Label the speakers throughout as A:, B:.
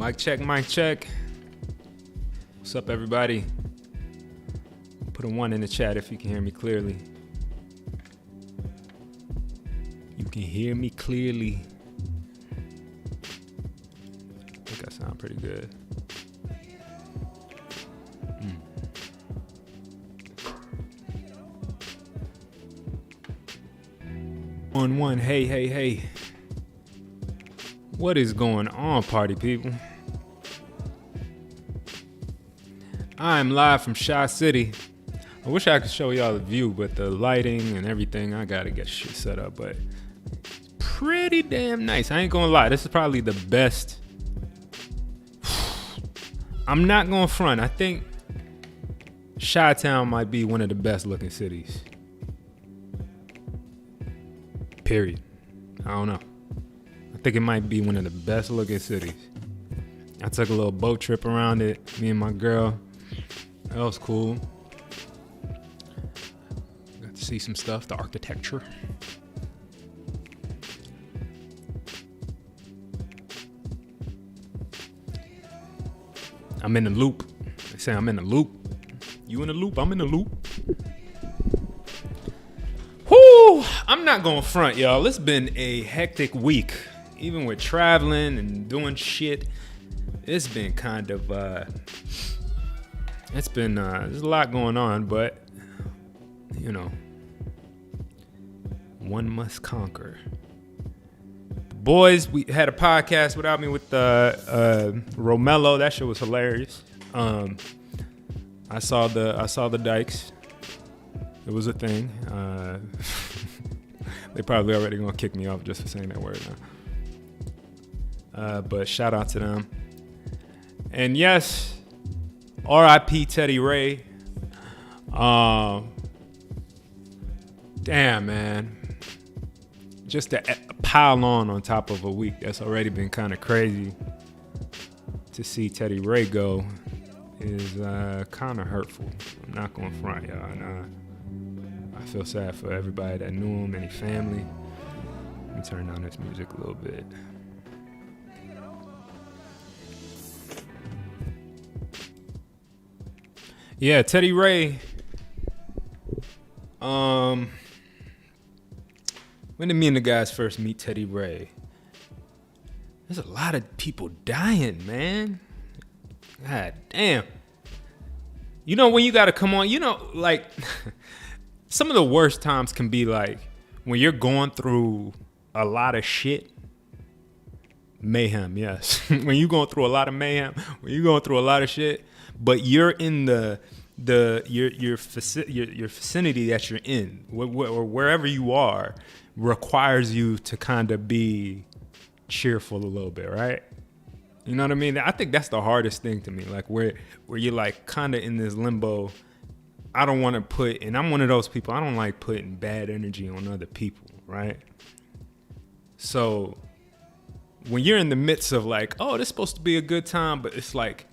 A: Mic check, mic check. What's up, everybody? Put a 1 in the chat if you can hear me clearly. You can hear me clearly. I think I sound pretty good. One, hey. What is going on, party people? I'm live from Shaw City. I wish I could show y'all the view, but the lighting and everything, I gotta get shit set up, but it's pretty damn nice. I ain't gonna lie, this is probably the best. I'm not gonna front. I think Chi-Town might be one of the best looking cities. Period. I don't know. I think it might be one of the best looking cities. I took a little boat trip around it, me and my girl. That was cool. Got to see some stuff, the architecture. I'm in the loop. They say I'm in the loop. You in the loop? I'm in the loop. Whoo! I'm not gonna front, y'all. It's been a hectic week. Even with traveling and doing shit, it's been kind of, there's a lot going on, but, you know, one must conquer. Boys, we had a podcast without me with Romello. That shit was hilarious. I saw the dykes. It was a thing. They probably already gonna kick me off just for saying that word now. But shout out to them. And yes, R.I.P. Teddy Ray. Damn, man. Just to pile on top of a week that's already been kind of crazy. To see Teddy Ray go is kind of hurtful. I'm not gonna front, y'all. And, I feel sad for everybody that knew him, any family. Let me turn down this music a little bit. Yeah, Teddy Ray. When did me and the guys first meet Teddy Ray? There's a lot of people dying, man. God damn. You know, when you gotta come on, you know, like, some of the worst times can be like when you're going through a lot of shit. Mayhem, yes. When you're going through a lot of mayhem, when you're going through a lot of shit, but you're in your vicinity that you're in, or wherever you are, requires you to kind of be cheerful a little bit, right? You know what I mean? I think that's the hardest thing to me, like where you're like kind of in this limbo. I don't want to put, and I'm one of those people, I don't like putting bad energy on other people, right? So when you're in the midst of like, oh, this is supposed to be a good time, but it's like,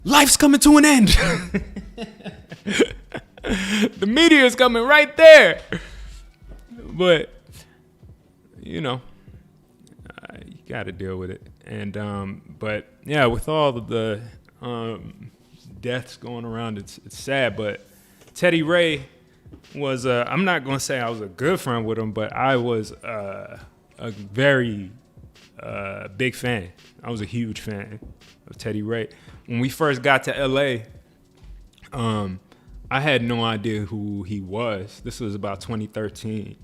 A: life's coming to an end. The media is coming right there. But, you know, you got to deal with it. And, but yeah, with all of the deaths going around, it's sad. But Teddy Ray was, I'm not going to say I was a good friend with him, but I was a very big fan. I was a huge fan of Teddy Ray. When we first got to LA, I had no idea who he was. This was about 2013.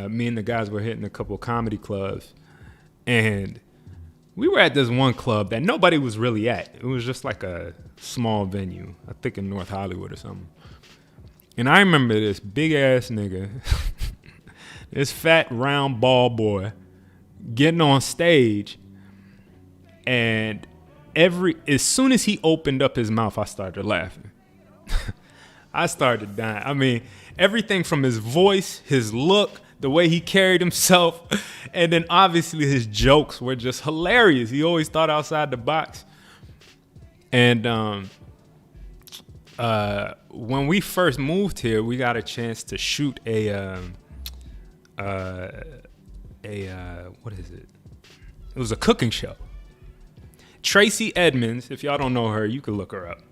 A: Me and the guys were hitting a couple of comedy clubs, and we were at this one club that nobody was really at. It was just like a small venue, I think in North Hollywood or something. And I remember this big ass nigga, this fat round ball boy, getting on stage, and as soon as he opened up his mouth, I started laughing. I started dying. I mean, everything from his voice, his look, the way he carried himself, and then obviously his jokes were just hilarious. He always thought outside the box. And when we first moved here, we got a chance to shoot what is it? It was a cooking show. Tracy Edmonds. If y'all don't know her, you can look her up.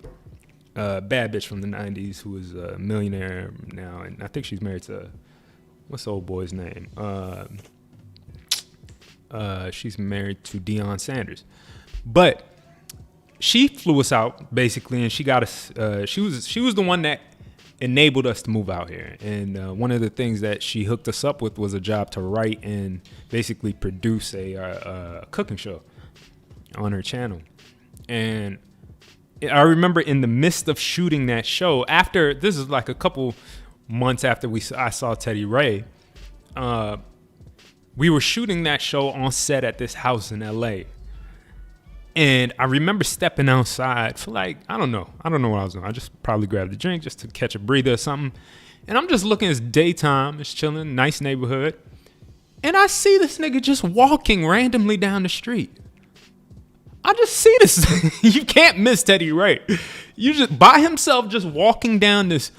A: Bad bitch from the 90s who is a millionaire now. And I think she's married to, what's the old boy's name? She's married to Deion Sanders. But she flew us out, basically, and she got us, she was the one that enabled us to move out here. And one of the things that she hooked us up with was a job to write and basically produce a cooking show on her channel. And I remember in the midst of shooting that show, after, this is like a couple months after I saw Teddy Ray, we were shooting that show on set at this house in LA. And I remember stepping outside for like, I don't know what I was doing. I just probably grabbed a drink just to catch a breather or something. And I'm just looking, it's daytime, it's chilling, nice neighborhood. And I see this nigga just walking randomly down the street. I just see this. You can't miss Teddy Ray. You just by himself, just walking down this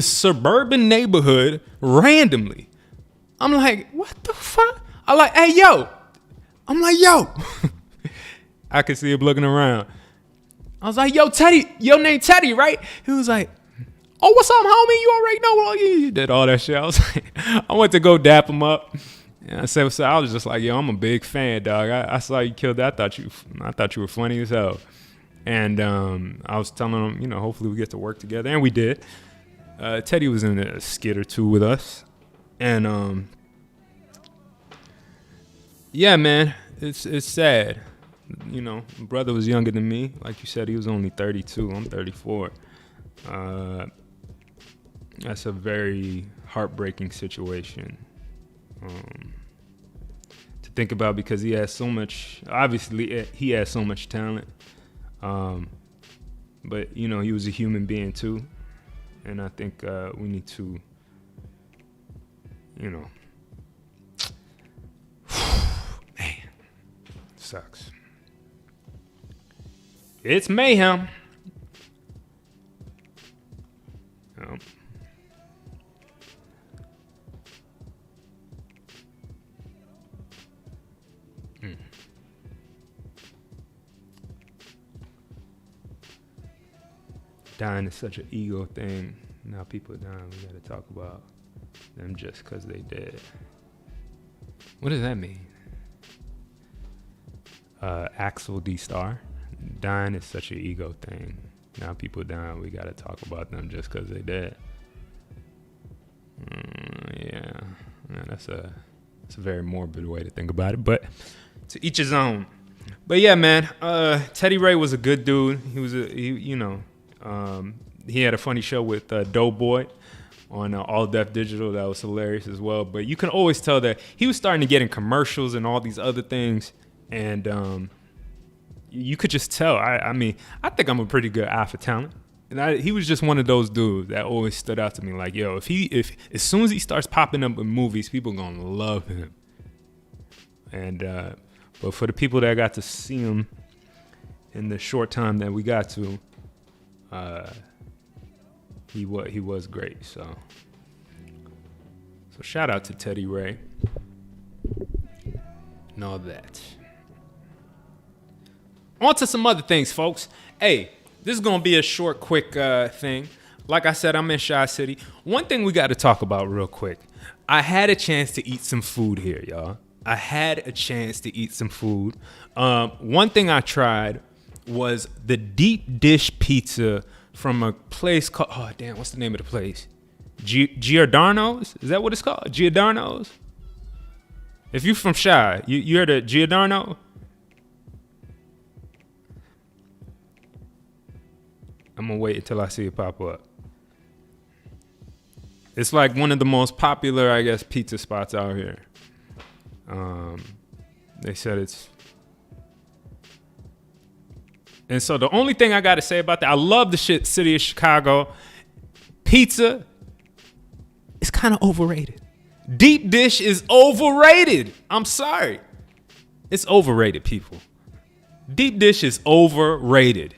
A: suburban neighborhood randomly. I'm like, what the fuck? I'm like, hey, yo. I'm like, yo. I could see him looking around. I was like, yo, Teddy, your name Teddy, right? He was like, oh, what's up, homie? You already know. You did all that shit. I was like, I went to go dap him up. And I said, so I was just like, yo, I'm a big fan, dog. I saw you killed that. I thought you were funny as hell. And I was telling him, hopefully we get to work together. And we did. Teddy was in a skit or two with us. And yeah, man, it's sad. My brother was younger than me. Like you said, he was only 32. I'm 34. That's a very heartbreaking situation to think about, because he has so much. Obviously, he has so much talent. But he was a human being too, and I think we need to, man, sucks. It's Mayhem. Oh. Dying is such an ego thing. Now people are dying. We got to talk about them just because they dead. What does that mean? Axel D. Star. Dying is such an ego thing. Now people dying. We got to talk about them just because they dead. Yeah. That's a very morbid way to think about it. But to each his own. But yeah, man. Teddy Ray was a good dude. He was he had a funny show with Doughboy on All Def Digital. That was hilarious as well. But you can always tell that he was starting to get in commercials and all these other things. And you could just tell. I mean, I think I'm a pretty good eye for talent. And he was just one of those dudes that always stood out to me. Like, yo, if as soon as he starts popping up in movies, people gonna love him. And but for the people that got to see him in the short time that we got to, he was great. So shout out to Teddy Ray and all that. On to some other things, folks. Hey, this is going to be a short, quick thing. Like I said, I'm in Chi City. One thing we got to talk about real quick. I had a chance to eat some food here, y'all. I had a chance to eat some food. One thing I tried was the deep dish pizza from a place called, what's the name of the place? Giordano's? Is that what it's called? Giordano's? If you're from Chi, you heard of Giordano? I'm going to wait until I see it pop up. It's like one of the most popular, I guess, pizza spots out here. They said it's... And so the only thing I got to say about that, I love the city of Chicago. Pizza is kind of overrated. Deep dish is overrated. I'm sorry. It's overrated, people. Deep dish is overrated.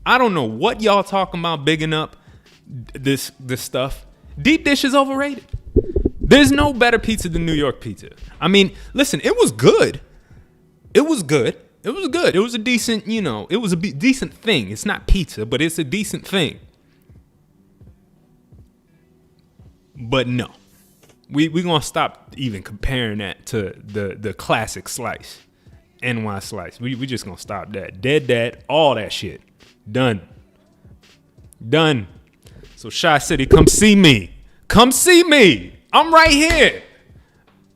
A: I don't know what y'all talking about bigging up this stuff. Deep dish is overrated. There's no better pizza than New York pizza. I mean, listen, it was good. It was good. It was good. It was a decent, it was a decent thing. It's not pizza, but it's a decent thing. But no, we gonna stop even comparing that to the classic slice, NY slice. We just gonna stop that. Dead that, all that shit. Done. So Shy City, come see me. Come see me. I'm right here.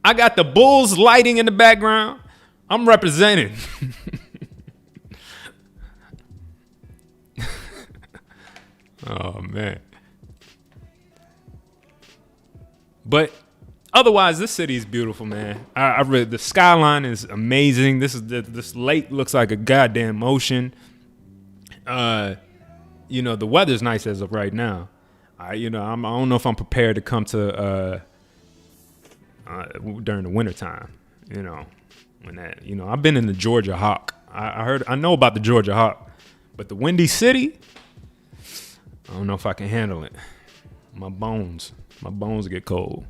A: I got the Bulls lighting in the background. I'm representing. Oh, man. But otherwise, this city is beautiful, man. I really, the skyline is amazing. This lake looks like a goddamn ocean. The weather's nice as of right now. I don't know if I'm prepared to come to during the wintertime. When that, I've been in the Georgia Hawk. I know about the Georgia Hawk, but the Windy City, I don't know if I can handle it. My bones get cold.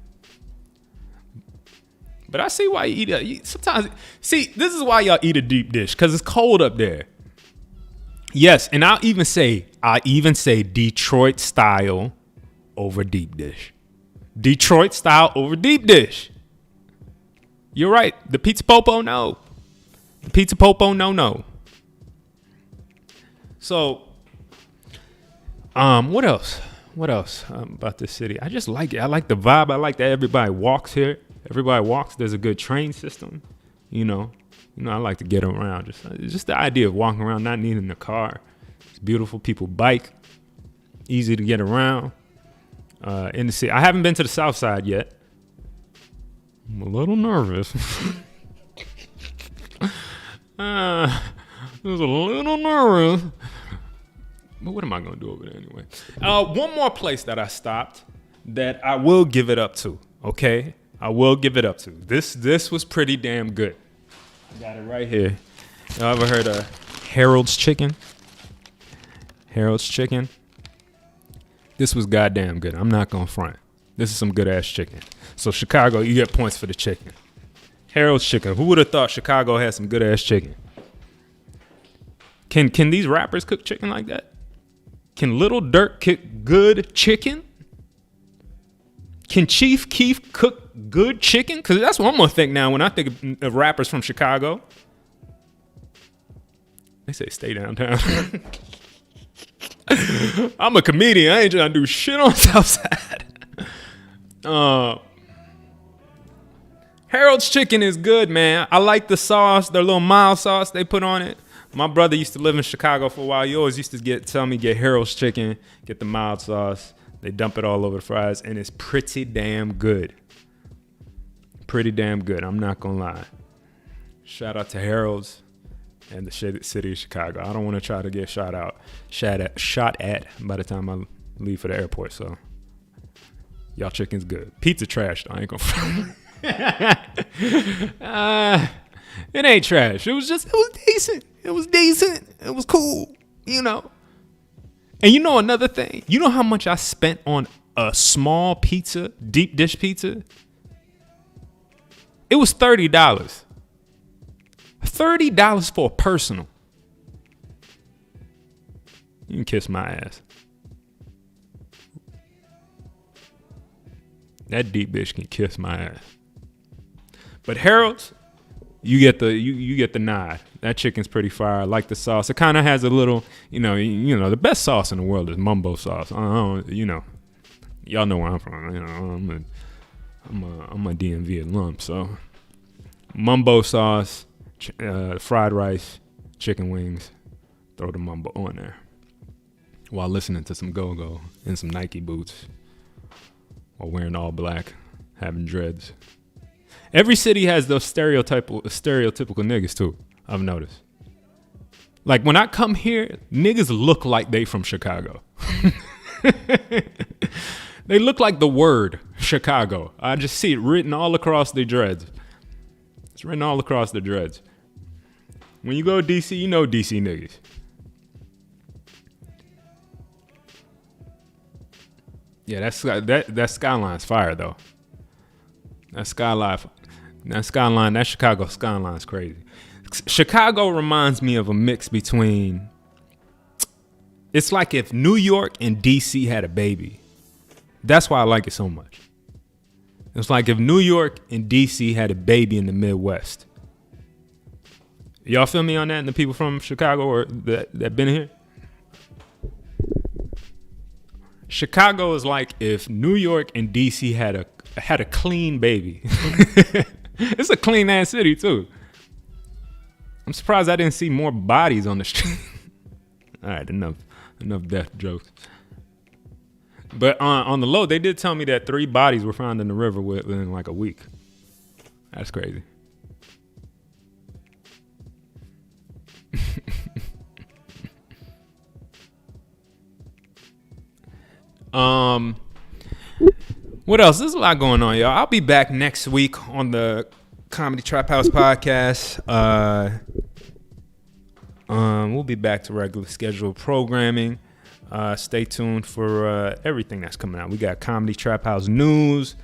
A: But I see why you eat sometimes. See, this is why y'all eat a deep dish, because it's cold up there. Yes, and I even say Detroit style over deep dish. Detroit style over deep dish. You're right. The pizza popo, no. The pizza popo, no. So, what else? What else about this city? I just like it. I like the vibe. I like that everybody walks here. Everybody walks. There's a good train system. I like to get around. Just the idea of walking around, not needing a car. It's beautiful. People bike. Easy to get around. In the city. I haven't been to the south side yet. I'm a little nervous. I was a little nervous. But what am I going to do over there anyway? One more place that I stopped that I will give it up to, okay? I will give it up to. This was pretty damn good. I got it right here. Y'all ever heard of Harold's Chicken? Harold's Chicken? This was goddamn good. I'm not going to front. This is some good-ass chicken. So, Chicago, you get points for the chicken. Harold's Chicken. Who would have thought Chicago had some good-ass chicken? Can these rappers cook chicken like that? Can Lil Durk cook good chicken? Can Chief Keef cook good chicken? Because that's what I'm going to think now when I think of rappers from Chicago. They say stay downtown. I'm a comedian. I ain't trying to do shit on Southside. Harold's Chicken is good, man. I like the sauce, their little mild sauce they put on it. My brother used to live in Chicago for a while. He always used to tell me get Harold's Chicken, get the mild sauce. They dump it all over the fries, and it's pretty damn good. Pretty damn good. I'm not gonna lie. Shout out to Harold's and the city of Chicago. I don't want to try to get shot at by the time I leave for the airport. So y'all chicken's good. Pizza trash though. I ain't gonna. It ain't trash. It was decent. It was decent. It was cool. And another thing. You know how much I spent on a small pizza, deep dish pizza? It was $30. $30 for a personal. You can kiss my ass. That deep dish can kiss my ass. But Harold's, you get the nod. That chicken's pretty fire. I like the sauce. It kind of has a little, the best sauce in the world is mumbo sauce. Y'all know where I'm from. I'm a DMV alum, so mumbo sauce, fried rice, chicken wings. Throw the mumbo on there while listening to some go-go and some Nike boots while wearing all black, having dreads. Every city has those stereotypical niggas too, I've noticed. Like when I come here, niggas look like they from Chicago. They look like the word Chicago. I just see it written all across their dreads. It's written all across their dreads. When you go to DC, you know DC niggas. Yeah, that skyline's fire though. That Chicago skyline's crazy. Chicago reminds me of a mix between, it's like if New York and DC had a baby. That's why I like it so much. It's like if New York and DC had a baby in the Midwest. Y'all feel me on that? And the people from Chicago or that been here? Chicago is like if New York and DC had a clean baby. It's a clean ass city too. I'm surprised I didn't see more bodies on the street. All right, enough death jokes. But on the low, they did tell me that 3 bodies were found in the river within like a week. That's crazy. What else? There's a lot going on, y'all. I'll be back next week on the Comedy Trap House podcast. We'll be back to regular scheduled programming. Stay tuned for everything that's coming out. We got Comedy Trap House news.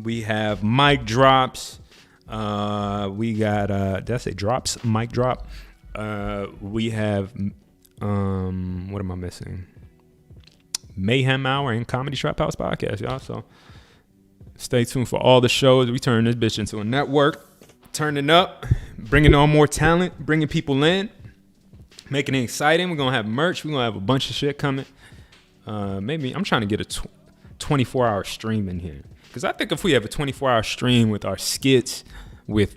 A: We have mic drops. We got did I say drops? Mic drop. We have what am I missing? Mayhem Hour and Comedy Trap House podcast, y'all. So stay tuned for all the shows. We turn this bitch into a network, turning up, bringing on more talent, bringing people in, making it exciting. We're gonna have merch. We're gonna have a bunch of shit coming. Maybe I'm trying to get a 24-hour stream in here, because I think if we have a 24-hour stream with our skits, with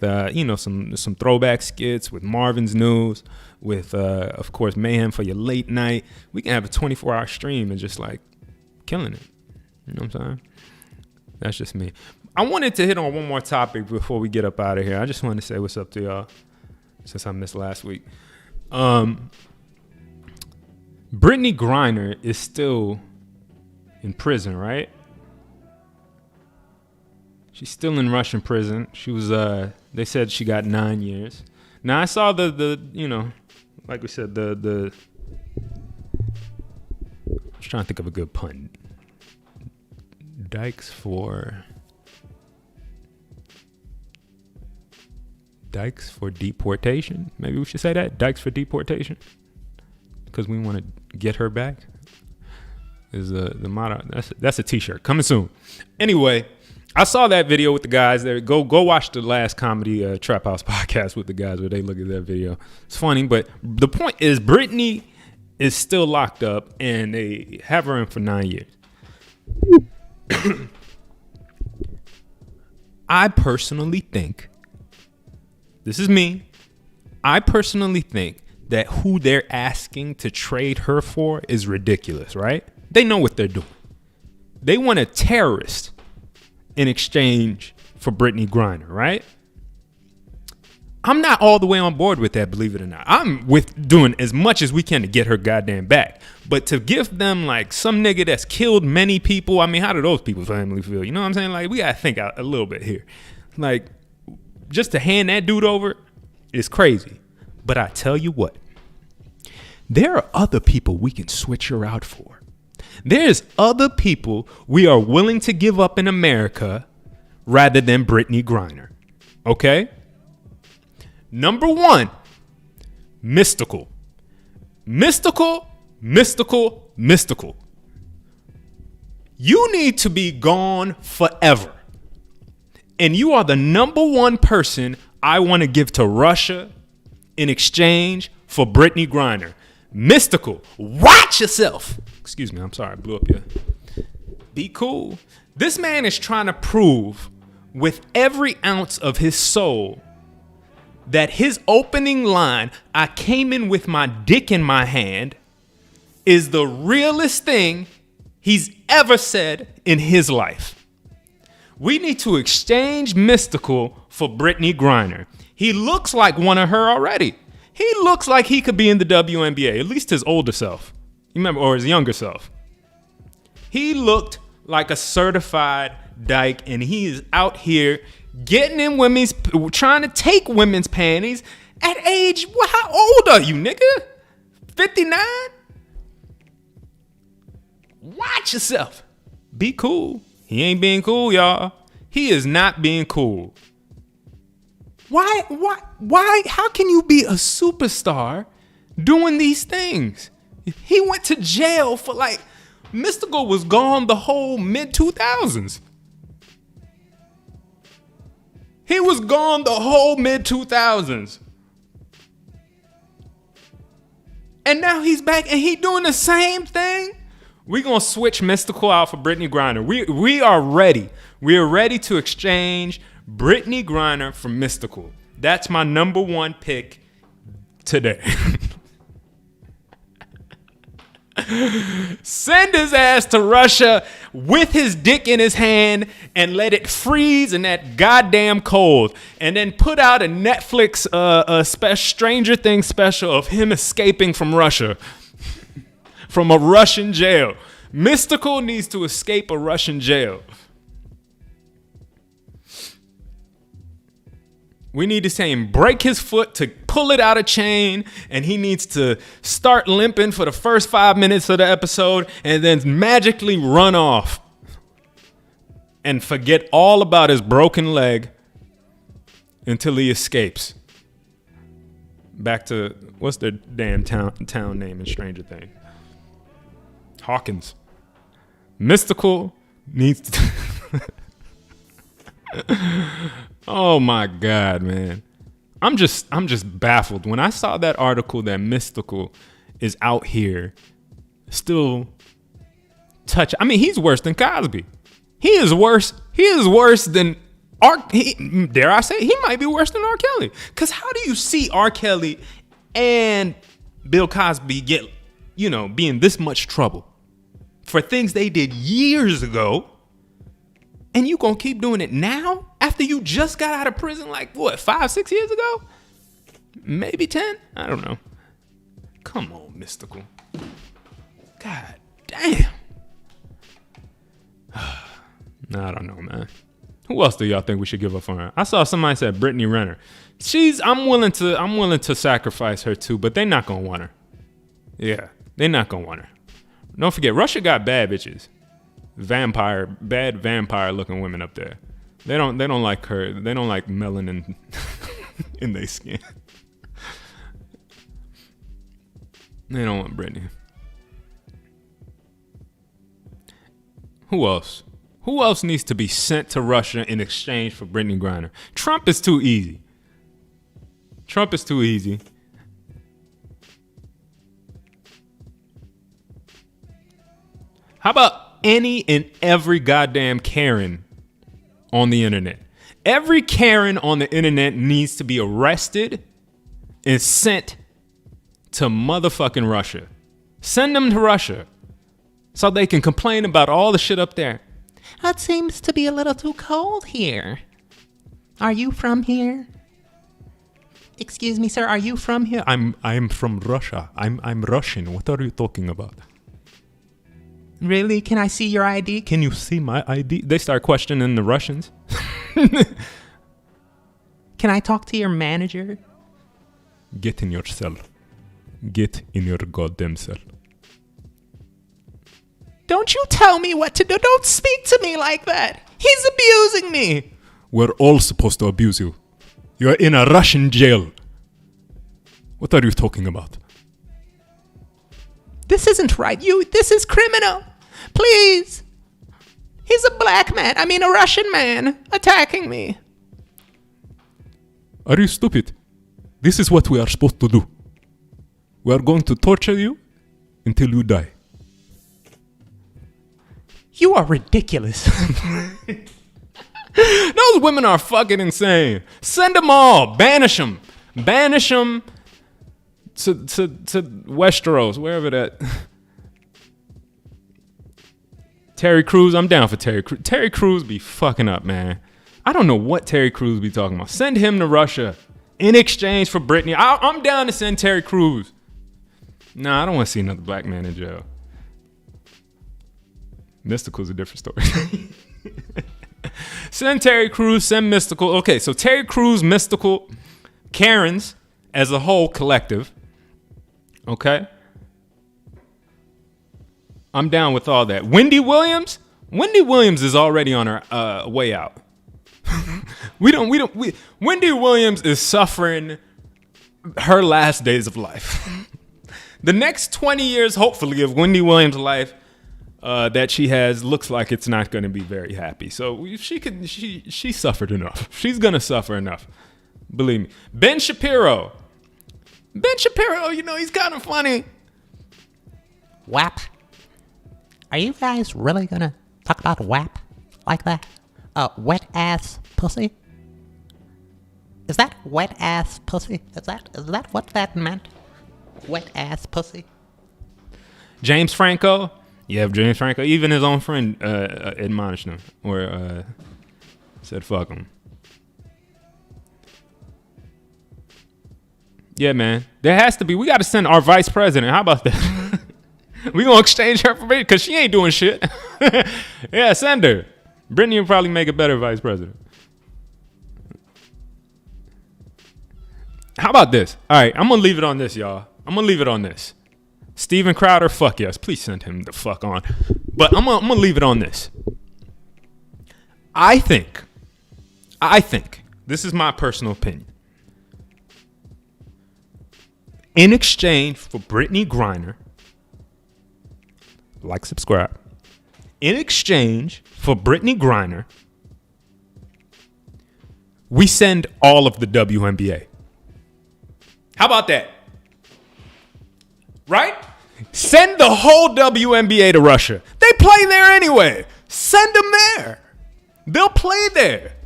A: some throwback skits, with Marvin's News, with of course Mayhem for your late night, we can have a 24-hour stream and just like killing it. You know what I'm saying? That's just me. I wanted to hit on one more topic before we get up out of here. I just wanted to say what's up to y'all since I missed last week. Brittney Griner is still in prison, right? She's still in Russian prison. She was, they said she got 9 years. Now I saw the like we said, I was trying to think of a good pun. Dykes for deportation. Maybe we should say that. Dykes for deportation. Because we want to get her back. Is the motto. That's a t-shirt. Coming soon. Anyway, I saw that video with the guys there. Go watch the last Comedy Trap House podcast with the guys where they look at that video. It's funny, but the point is Brittney is still locked up and they have her in for 9 years. I personally think, this is me, I personally think that who they're asking to trade her for is ridiculous, right? They know what they're doing. They want a terrorist in exchange for Brittney Griner, right? I'm not all the way on board with that, believe it or not. I'm with doing as much as we can to get her goddamn back. But to give them like some nigga that's killed many people, I mean, how do those people's family feel? You know what I'm saying? Like, we gotta think out a little bit here. Like, just to hand that dude over is crazy. But I tell you what, there are other people we can switch her out for. There's other people we are willing to give up in America rather than Brittney Griner. Okay? Number 1, Mystical. Mystical. You need to be gone forever. And you are the number 1 person I want to give to Russia in exchange for Brittney Griner. Mystical, watch yourself. Excuse me, I'm sorry, I blew up here. Be cool. This man is trying to prove with every ounce of his soul that his opening line, "I came in with my dick in my hand," is the realest thing he's ever said in his life. We need to exchange Mystical for Brittney Griner. He looks like one of her already. He looks like he could be in the WNBA, at least his older self. You remember, or his younger self. He looked like a certified dyke, and he is out here getting in trying to take women's panties at age, how old are you, nigga? 59? Watch yourself. Be cool. He ain't being cool, y'all. He is not being cool. Why? How can you be a superstar doing these things? He went to jail for Mystical was gone the whole mid-2000s. He was gone the whole mid-2000s. And now he's back and he doing the same thing. We're going to switch Mystical out for Brittney Griner. We are ready. We are ready to exchange Brittney Griner for Mystical. That's my number one pick today. Send his ass to Russia with his dick in his hand and let it freeze in that goddamn cold. And then put out a Netflix Stranger Things special of him escaping from Russia. From a Russian jail. Mystical needs to escape a Russian jail. We need to say him break his foot to pull it out of chain, and he needs to start limping for the first 5 minutes of the episode and then magically run off and forget all about his broken leg until he escapes. Back to, what's the damn town name in Stranger Things? Hawkins. Mystical needs to... Oh my God, man. I'm just baffled. When I saw that article that Mystical is out here still he's worse than Cosby. He is worse than dare I say, he might be worse than R. Kelly. Because how do you see R. Kelly and Bill Cosby get, be in this much trouble for things they did years ago? And you gonna keep doing it now? After you just got out of prison 5-6 years ago? Maybe 10? I don't know. Come on, Mystical. God damn. I don't know, man. Who else do y'all think we should give up on her? I saw somebody said Brittney Renner. I'm willing to sacrifice her too, but they're not gonna want her. Yeah, they're not gonna want her. Don't forget, Russia got bad bitches. Bad vampire looking women up there. They don't like her. They don't like melanin in their skin. They don't want Brittney. Who else? Who else needs to be sent to Russia in exchange for Brittney Griner? Trump is too easy. How about any and every goddamn Karen on the internet? Every Karen on the internet needs to be arrested and sent to motherfucking Russia. Send them to Russia so they can complain about all the shit up there. It seems to be a little too cold here. Are you from here? Excuse me, sir, are you from here? I'm from Russia. I'm Russian. What are you talking about? Really? Can I see your ID? Can you see my ID? They start questioning the Russians. Can I talk to your manager? Get in your cell. Get in your goddamn cell. Don't you tell me what to do. Don't speak to me like that. He's abusing me. We're all supposed to abuse you. You're in a Russian jail. What are you talking about? This isn't right. This is criminal. Please. He's a a Russian man attacking me. Are you stupid? This is what we are supposed to do. We are going to torture you until you die. You are ridiculous. Those women are fucking insane. Send them all. Banish them. Banish them to Westeros, wherever that. Terry Crews, I'm down for Terry Crews. Terry Crews be fucking up, man. I don't know what Terry Crews be talking about. Send him to Russia in exchange for Brittney. I'm down to send Terry Crews. Nah, I don't want to see another black man in jail. Mystical's a different story. Send Terry Crews, send Mystical. Okay, so Terry Crews, Mystical, Karens as a whole collective. Okay? I'm down with all that. Wendy Williams is already on her way out. Wendy Williams is suffering her last days of life. The next 20 years, hopefully, of Wendy Williams' life that she has looks like it's not going to be very happy. So she suffered enough. She's going to suffer enough. Believe me. Ben Shapiro, he's kind of funny.
B: WAP. Are you guys really gonna talk about WAP like that? Wet ass pussy? Is that wet ass pussy? Is that what that meant? Wet ass pussy?
A: James Franco. Yeah, James Franco. Even his own friend admonished him or said fuck him. Yeah, man. There has to be. We got to send our vice president. How about that? We gonna exchange her for because she ain't doing shit. Yeah, send her. Brittney will probably make a better vice president. How about this? All right, I'm gonna leave it on this, y'all. I'm gonna leave it on this. Steven Crowder, fuck yes. Please send him the fuck on. But I'm gonna leave it on this. I think, this is my personal opinion. In exchange for Brittney Griner, like, subscribe. In exchange for Brittney Griner, we send all of the WNBA. How about that? Right? Send the whole WNBA to Russia. They play there anyway. Send them there. They'll play there.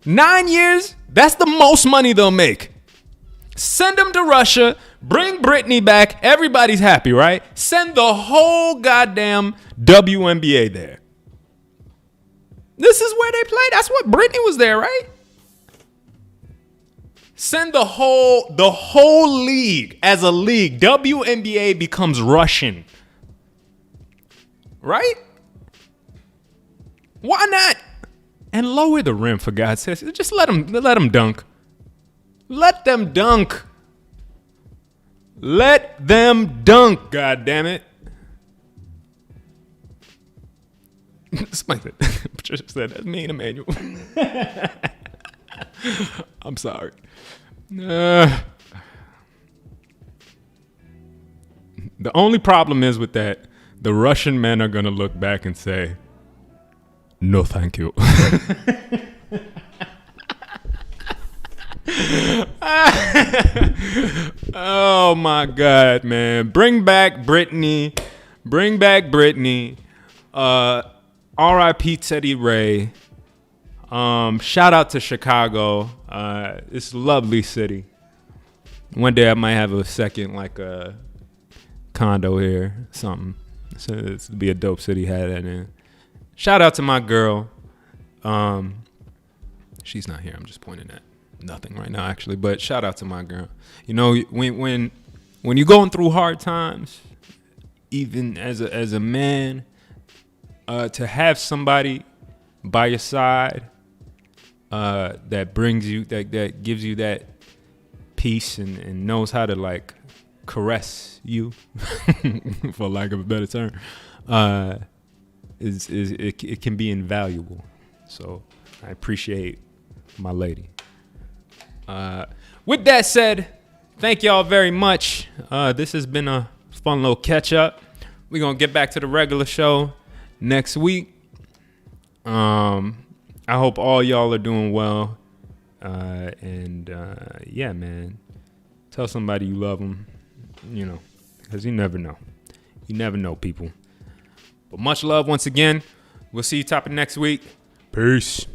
A: 9 years, that's the most money they'll make. Send them to Russia. Bring Brittney back. Everybody's happy, right? Send the whole goddamn WNBA there. This is where they play. That's what Brittney was there, right? Send the whole league as a league. WNBA becomes Russian. Right? Why not? And lower the rim, for God's sake. Just let them dunk. Let them dunk. Let them dunk, God damn it. Explain it. Patricia said that's mean, Emmanuel. I'm sorry. The only problem is with that, the Russian men are going to look back and say, no, thank you. Oh my God, man. Bring back Brittney. R.I.P. Teddy Ray. Shout out to Chicago. It's a lovely city. One day I might have a second condo here, something. So it's be a dope city. Had that in. Shout out to my girl. She's not here. I'm just pointing at nothing right now, actually. But shout out to my girl. You know, when you're going through hard times, even as a man, to have somebody by your side that brings you that gives you that peace and knows how to caress you, for lack of a better term, it can be invaluable. So I appreciate my lady. With that said, thank y'all very much. This has been a fun little catch up. We're gonna get back to the regular show next week. I hope all y'all are doing well. Yeah, man, tell somebody you love them, because you never know. You never know, people. But much love once again. We'll see you top of next week. Peace.